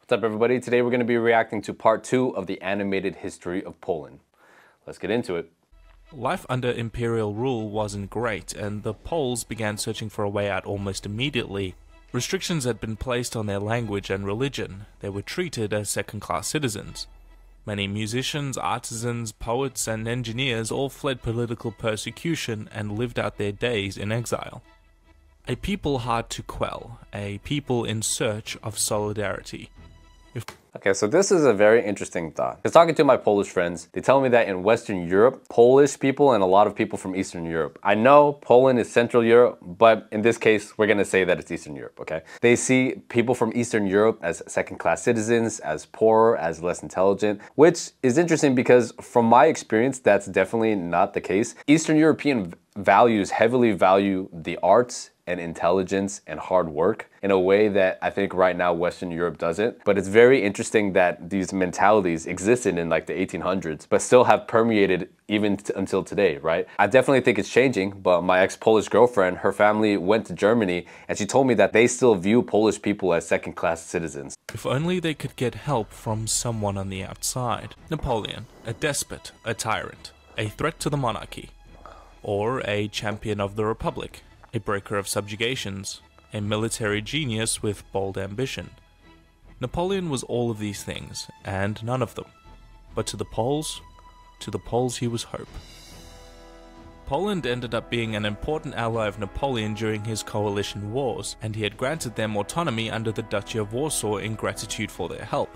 What's up, everybody? Today we're going to be reacting to part 2 of the animated history of Poland. Let's get into it. Life under imperial rule wasn't great, and the Poles began searching for a way out almost immediately. Restrictions had been placed on their language and religion. They were treated as second-class citizens. Many musicians, artisans, poets, and engineers all fled political persecution and lived out their days in exile. A people hard to quell, a people in search of solidarity. Okay, so this is a very interesting thought. Because talking to my Polish friends, they tell me that in Western Europe, Polish people and a lot of people from Eastern Europe. I know Poland is Central Europe, but in this case, we're gonna say that it's Eastern Europe, okay? They see people from Eastern Europe as second-class citizens, as poorer, as less intelligent, which is interesting because from my experience, that's definitely not the case. Eastern European values heavily value the arts and intelligence and hard work in a way that I think right now Western Europe doesn't. But it's very interesting that these mentalities existed in like the 1800s, but still have permeated even until today, right? I definitely think it's changing, but my ex-Polish girlfriend, her family went to Germany and she told me that they still view Polish people as second-class citizens. If only they could get help from someone on the outside. Napoleon, a despot, a tyrant, a threat to the monarchy, or a champion of the Republic, a breaker of subjugations, a military genius with bold ambition. Napoleon was all of these things, and none of them. But to the Poles he was hope. Poland ended up being an important ally of Napoleon during his coalition wars, and he had granted them autonomy under the Duchy of Warsaw in gratitude for their help.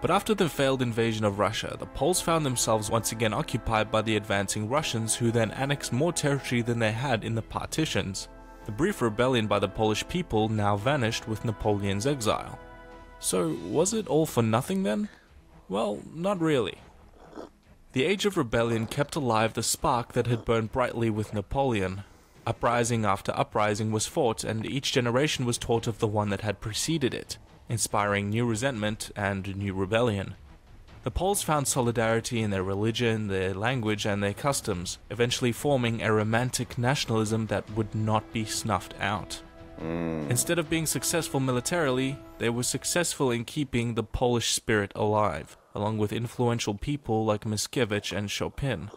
But after the failed invasion of Russia, the Poles found themselves once again occupied by the advancing Russians, who then annexed more territory than they had in the partitions. The brief rebellion by the Polish people now vanished with Napoleon's exile. So, was it all for nothing then? Well, not really. The Age of Rebellion kept alive the spark that had burned brightly with Napoleon. Uprising after uprising was fought, and each generation was taught of the one that had preceded it, inspiring new resentment and new rebellion. The Poles found solidarity in their religion, their language, and their customs, eventually forming a romantic nationalism that would not be snuffed out. Instead of being successful militarily, they were successful in keeping the Polish spirit alive, along with influential people like Mickiewicz and Chopin.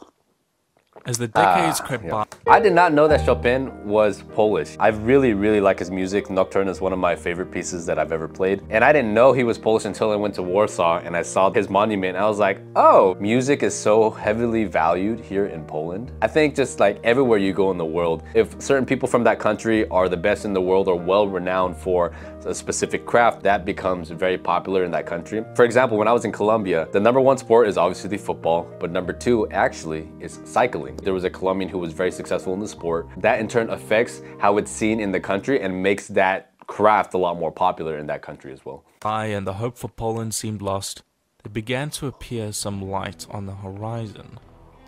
As the decades crept by... I did not know that Chopin was Polish. I really like his music. Nocturne is one of my favorite pieces that I've ever played. And I didn't know he was Polish until I went to Warsaw and I saw his monument. I was like, oh, music is so heavily valued here in Poland. I think just like everywhere you go in the world, if certain people from that country are the best in the world or well renowned for a specific craft, that becomes very popular in that country. For example, when I was in Colombia, the #1 sport is obviously football, but #2 actually is cycling. There was a Colombian who was very successful in the sport. That in turn affects how it's seen in the country and makes that craft a lot more popular in that country as well. And the hope for Poland seemed lost. There began to appear some light on the horizon.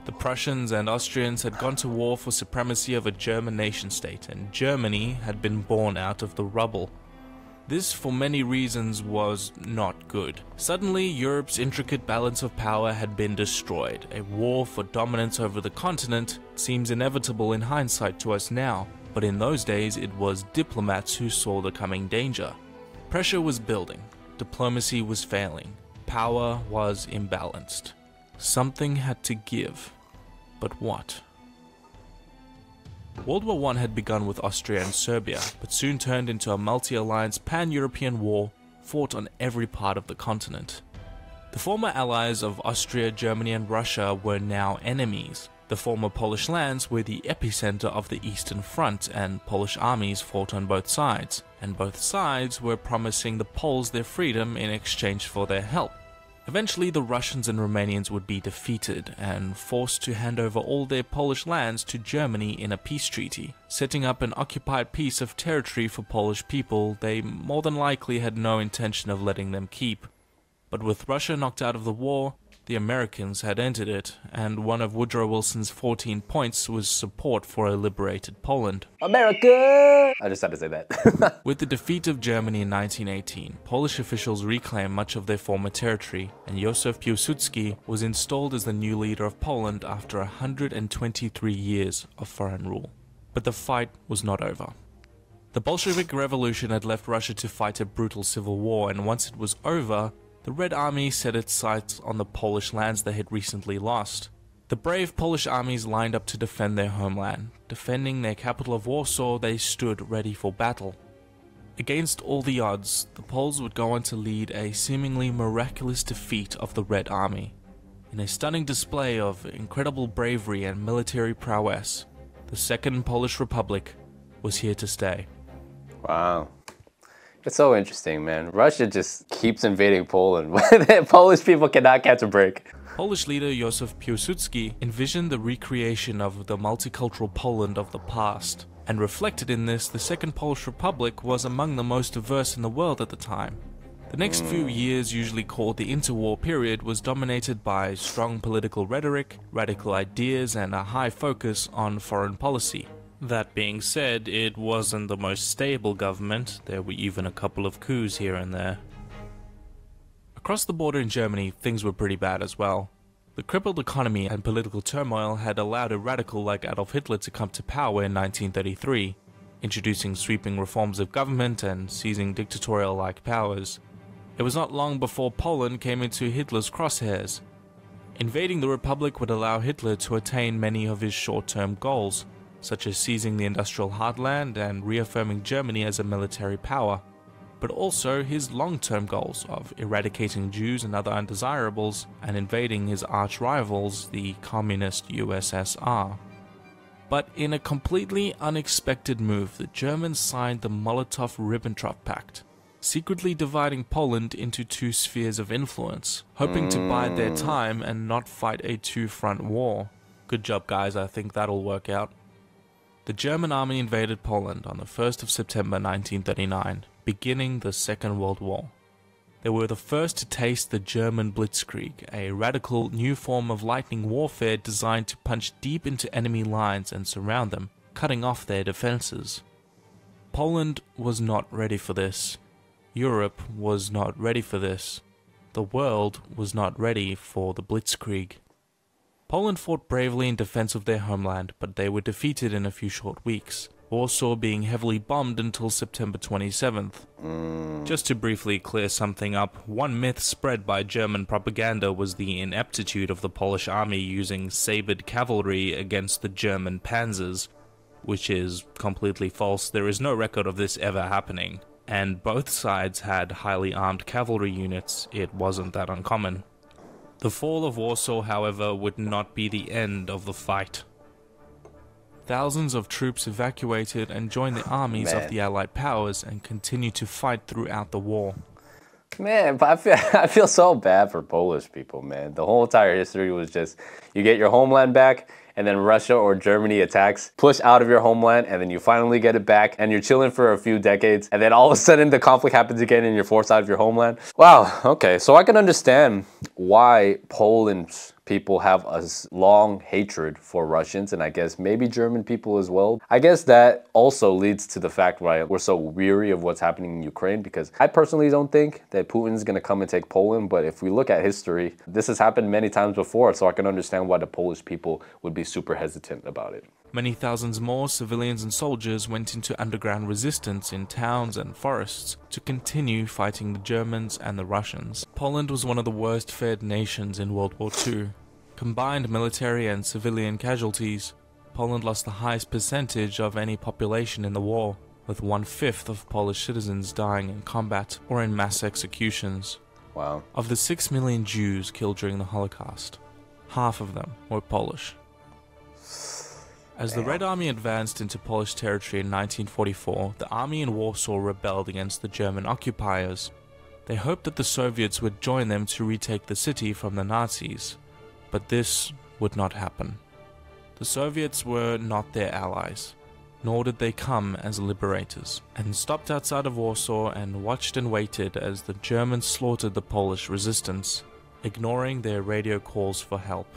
The Prussians and Austrians had gone to war for supremacy of a German nation-state, and Germany had been born out of the rubble. This, for many reasons, was not good. Suddenly, Europe's intricate balance of power had been destroyed. A war for dominance over the continent seems inevitable in hindsight to us now, but in those days it was diplomats who saw the coming danger. Pressure was building, diplomacy was failing, power was imbalanced. Something had to give, but what? World War I had begun with Austria and Serbia, but soon turned into a multi-alliance pan-European war fought on every part of the continent. The former allies of Austria, Germany and Russia were now enemies. The former Polish lands were the epicenter of the Eastern Front, and Polish armies fought on both sides, and both sides were promising the Poles their freedom in exchange for their help. Eventually, the Russians and Romanians would be defeated and forced to hand over all their Polish lands to Germany in a peace treaty, setting up an occupied piece of territory for Polish people they more than likely had no intention of letting them keep. But with Russia knocked out of the war, the Americans had entered it, and one of Woodrow Wilson's 14 points was support for a liberated Poland. America! I just had to say that. With the defeat of Germany in 1918, Polish officials reclaimed much of their former territory, and Józef Piłsudski was installed as the new leader of Poland after 123 years of foreign rule. But the fight was not over. The Bolshevik Revolution had left Russia to fight a brutal civil war, and once it was over, the Red Army set its sights on the Polish lands they had recently lost. The brave Polish armies lined up to defend their homeland. Defending their capital of Warsaw, they stood ready for battle. Against all the odds, the Poles would go on to lead a seemingly miraculous defeat of the Red Army. In a stunning display of incredible bravery and military prowess, the Second Polish Republic was here to stay. Wow. It's so interesting, man. Russia just keeps invading Poland. Polish people cannot catch a break. Polish leader Józef Piłsudski envisioned the recreation of the multicultural Poland of the past, and reflected in this, the Second Polish Republic was among the most diverse in the world at the time. The next few years, usually called the interwar period, was dominated by strong political rhetoric, radical ideas, and a high focus on foreign policy. That being said, it wasn't the most stable government. There were even a couple of coups here and there. Across the border in Germany, things were pretty bad as well. The crippled economy and political turmoil had allowed a radical like Adolf Hitler to come to power in 1933, introducing sweeping reforms of government and seizing dictatorial-like powers. It was not long before Poland came into Hitler's crosshairs. Invading the Republic would allow Hitler to attain many of his short-term goals, such as seizing the industrial heartland and reaffirming Germany as a military power, but also his long-term goals of eradicating Jews and other undesirables and invading his arch-rivals, the communist USSR. But in a completely unexpected move, the Germans signed the Molotov-Ribbentrop Pact, secretly dividing Poland into two spheres of influence, hoping to bide their time and not fight a two-front war. Good job, guys, I think that'll work out. The German army invaded Poland on the 1st of September 1939, beginning the Second World War. They were the first to taste the German Blitzkrieg, a radical new form of lightning warfare designed to punch deep into enemy lines and surround them, cutting off their defenses. Poland was not ready for this. Europe was not ready for this. The world was not ready for the Blitzkrieg. Poland fought bravely in defense of their homeland, but they were defeated in a few short weeks, Warsaw being heavily bombed until September 27th. Just to briefly clear something up, one myth spread by German propaganda was the ineptitude of the Polish army using sabred cavalry against the German panzers, which is completely false. There is no record of this ever happening, and both sides had highly armed cavalry units. It wasn't that uncommon. The fall of Warsaw, however, would not be the end of the fight. Thousands of troops evacuated and joined the armies of the Allied powers and continued to fight throughout the war. Man, but I feel so bad for Polish people, man. The whole entire history was just, you get your homeland back, and then Russia or Germany attacks, push out of your homeland, and then you finally get it back, and you're chilling for a few decades, and then all of a sudden the conflict happens again and you're forced out of your homeland. Wow, okay, so I can understand why Poland's people have a long hatred for Russians, and I guess maybe German people as well. I guess that also leads to the fact why we're so weary of what's happening in Ukraine, because I personally don't think that Putin's gonna come and take Poland, but if we look at history, this has happened many times before, so I can understand why the Polish people would be super hesitant about it. Many thousands more civilians and soldiers went into underground resistance in towns and forests to continue fighting the Germans and the Russians. Poland was one of the worst fared nations in World War II. Combined military and civilian casualties, Poland lost the highest percentage of any population in the war, with 1/5 of Polish citizens dying in combat or in mass executions. Wow. Of the 6 million Jews killed during the Holocaust, half of them were Polish. As the Red Army advanced into Polish territory in 1944, the army in Warsaw rebelled against the German occupiers. They hoped that the Soviets would join them to retake the city from the Nazis, but this would not happen. The Soviets were not their allies, nor did they come as liberators, and stopped outside of Warsaw and watched and waited as the Germans slaughtered the Polish resistance, ignoring their radio calls for help.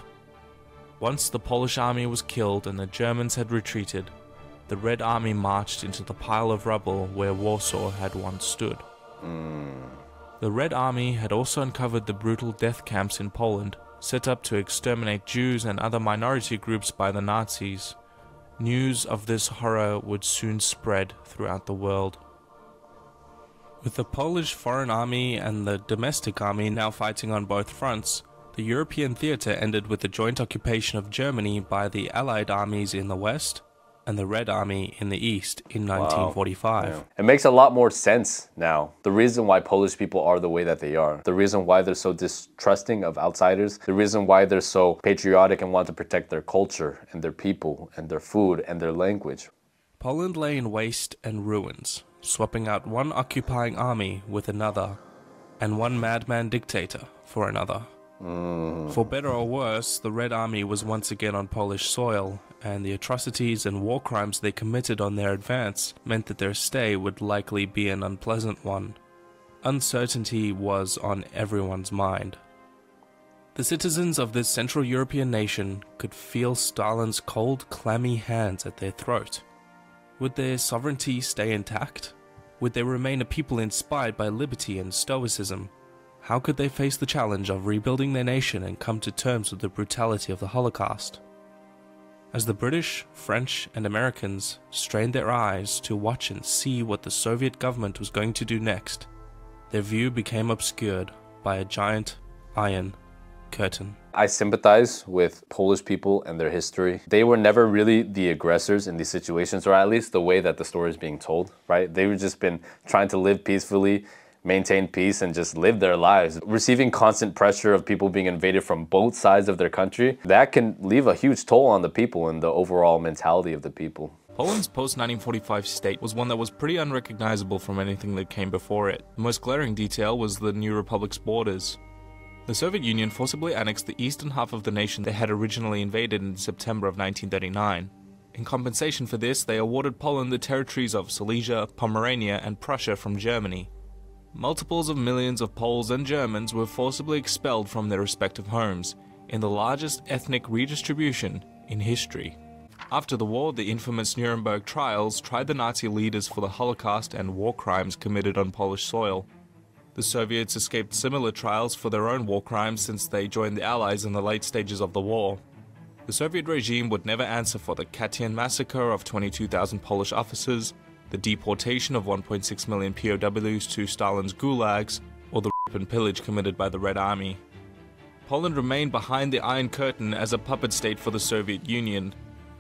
Once the Polish army was killed and the Germans had retreated, the Red Army marched into the pile of rubble where Warsaw had once stood. The Red Army had also uncovered the brutal death camps in Poland, set up to exterminate Jews and other minority groups by the Nazis. News of this horror would soon spread throughout the world. With the Polish Foreign Army and the domestic army now fighting on both fronts, the European theatre ended with the joint occupation of Germany by the Allied armies in the west and the Red Army in the east in 1945. Yeah. It makes a lot more sense now. The reason why Polish people are the way that they are, the reason why they're so distrusting of outsiders, the reason why they're so patriotic and want to protect their culture and their people and their food and their language. Poland lay in waste and ruins, swapping out one occupying army with another, and one madman dictator for another. For better or worse, the Red Army was once again on Polish soil, and the atrocities and war crimes they committed on their advance meant that their stay would likely be an unpleasant one. Uncertainty was on everyone's mind. The citizens of this Central European nation could feel Stalin's cold, clammy hands at their throat. Would their sovereignty stay intact? Would they remain a people inspired by liberty and stoicism? How could they face the challenge of rebuilding their nation and come to terms with the brutality of the Holocaust? As the British, French, and Americans strained their eyes to watch and see what the Soviet government was going to do next, their view became obscured by a giant iron curtain. I sympathize with Polish people and their history. They were never really the aggressors in these situations, or at least the way that the story is being told, right? They've just been trying to live peacefully, maintain peace, and just live their lives. Receiving constant pressure of people being invaded from both sides of their country, that can leave a huge toll on the people and the overall mentality of the people. Poland's post-1945 state was one that was pretty unrecognizable from anything that came before it. The most glaring detail was the new republic's borders. The Soviet Union forcibly annexed the eastern half of the nation they had originally invaded in September of 1939. In compensation for this, they awarded Poland the territories of Silesia, Pomerania, and Prussia from Germany. Multiples of millions of Poles and Germans were forcibly expelled from their respective homes, in the largest ethnic redistribution in history. After the war, the infamous Nuremberg trials tried the Nazi leaders for the Holocaust and war crimes committed on Polish soil. The Soviets escaped similar trials for their own war crimes since they joined the Allies in the late stages of the war. The Soviet regime would never answer for the Katyn massacre of 22,000 Polish officers, the deportation of 1.6 million POWs to Stalin's gulags, or the rape and pillage committed by the Red Army. Poland remained behind the Iron Curtain as a puppet state for the Soviet Union.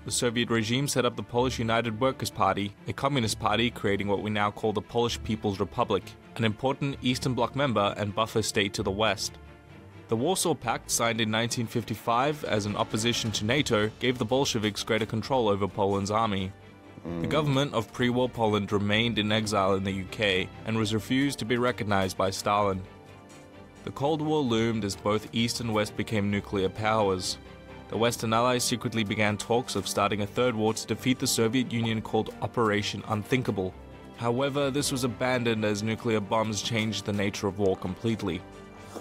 The Soviet regime set up the Polish United Workers' Party, a communist party creating what we now call the Polish People's Republic, an important Eastern Bloc member and buffer state to the west. The Warsaw Pact, signed in 1955 as an opposition to NATO, gave the Bolsheviks greater control over Poland's army. The government of pre-war Poland remained in exile in the UK and was refused to be recognized by Stalin. The Cold War loomed as both East and West became nuclear powers. The Western Allies secretly began talks of starting a third war to defeat the Soviet Union called Operation Unthinkable. However, this was abandoned as nuclear bombs changed the nature of war completely.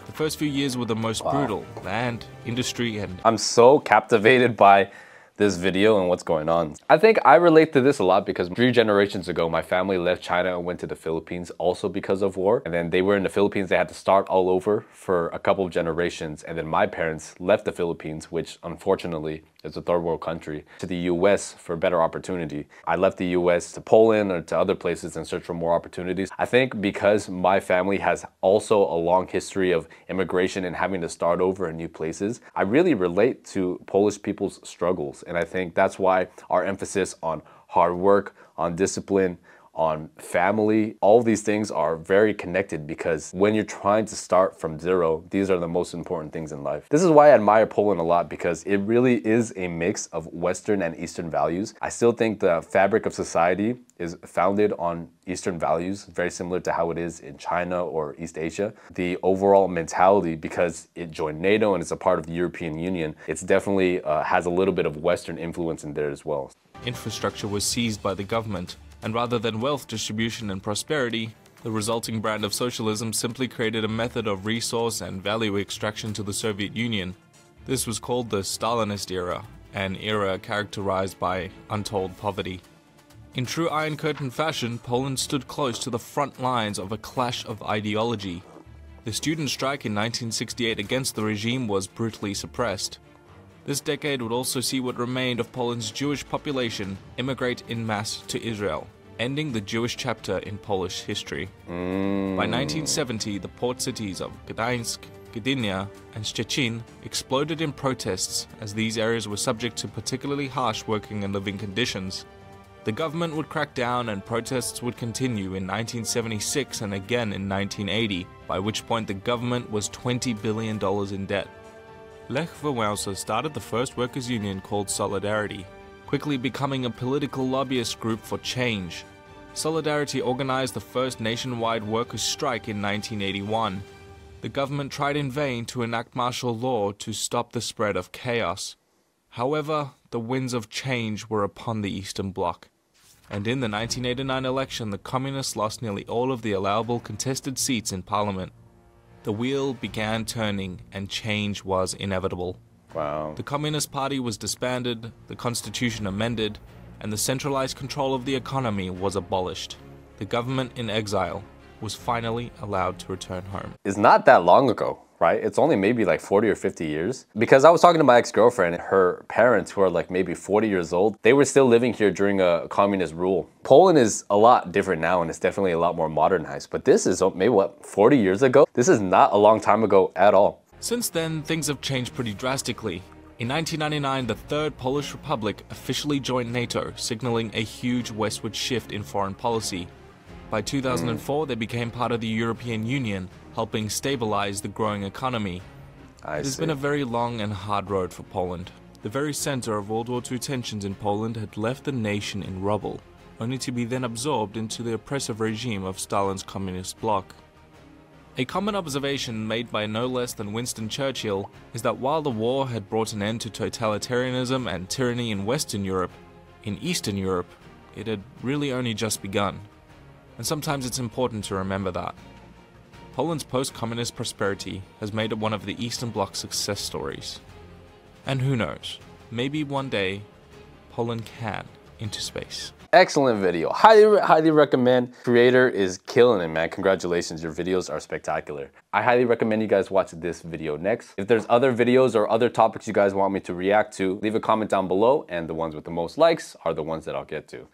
The first few years were the most brutal. Land, industry, and... I'm so captivated by this video and what's going on. I think I relate to this a lot because 3 generations ago, my family left China and went to the Philippines also because of war. And then they were in the Philippines, they had to start all over for a couple of generations. And then my parents left the Philippines, which unfortunately is a third world country, to the US for better opportunity. I left the US to Poland or to other places in search for more opportunities. I think because my family has also a long history of immigration and having to start over in new places, I really relate to Polish people's struggles. And I think that's why our emphasis on hard work, on discipline, on family, all these things are very connected because when you're trying to start from zero, these are the most important things in life. This is why I admire Poland a lot because it really is a mix of Western and Eastern values. I still think the fabric of society is founded on Eastern values, very similar to how it is in China or East Asia. The overall mentality, because it joined NATO and it's a part of the European Union, it's definitely has a little bit of Western influence in there as well. Infrastructure was seized by the government, and rather than wealth distribution and prosperity, the resulting brand of socialism simply created a method of resource and value extraction to the Soviet Union. This was called the Stalinist era, an era characterized by untold poverty. In true Iron Curtain fashion, Poland stood close to the front lines of a clash of ideology. The student strike in 1968 against the regime was brutally suppressed. This decade would also see what remained of Poland's Jewish population immigrate en masse to Israel, ending the Jewish chapter in Polish history. By 1970, the port cities of Gdańsk, Gdynia, and Szczecin exploded in protests as these areas were subject to particularly harsh working and living conditions. The government would crack down and protests would continue in 1976 and again in 1980, by which point the government was $20 billion in debt. Lech Wałęsa started the first workers' union called Solidarity, quickly becoming a political lobbyist group for change. Solidarity organized the first nationwide workers' strike in 1981. The government tried in vain to enact martial law to stop the spread of chaos. However, the winds of change were upon the Eastern Bloc, and in the 1989 election the Communists lost nearly all of the allowable contested seats in parliament. The wheel began turning and change was inevitable. Wow. The Communist Party was disbanded, the constitution amended, and the centralized control of the economy was abolished. The government in exile was finally allowed to return home. It's not that long ago, right? It's only maybe like 40 or 50 years. Because I was talking to my ex-girlfriend, her parents who are like maybe 40 years old, they were still living here during a communist rule. Poland is a lot different now and it's definitely a lot more modernized. But this is maybe what, 40 years ago? This is not a long time ago at all. Since then, things have changed pretty drastically. In 1999, the Third Polish Republic officially joined NATO, signaling a huge westward shift in foreign policy. By 2004, they became part of the European Union, helping stabilize the growing economy. It has been a very long and hard road for Poland. The very center of World War II tensions in Poland had left the nation in rubble, only to be then absorbed into the oppressive regime of Stalin's communist bloc. A common observation made by no less than Winston Churchill is that while the war had brought an end to totalitarianism and tyranny in Western Europe, in Eastern Europe, it had really only just begun. And sometimes it's important to remember that. Poland's post-communist prosperity has made it one of the Eastern Bloc's success stories. And who knows, maybe one day, Poland can into space. Excellent video. Highly recommend. Creator is killing it, man. Congratulations, your videos are spectacular. I highly recommend you guys watch this video next. If there's other videos or other topics you guys want me to react to, leave a comment down below, and the ones with the most likes are the ones that I'll get to.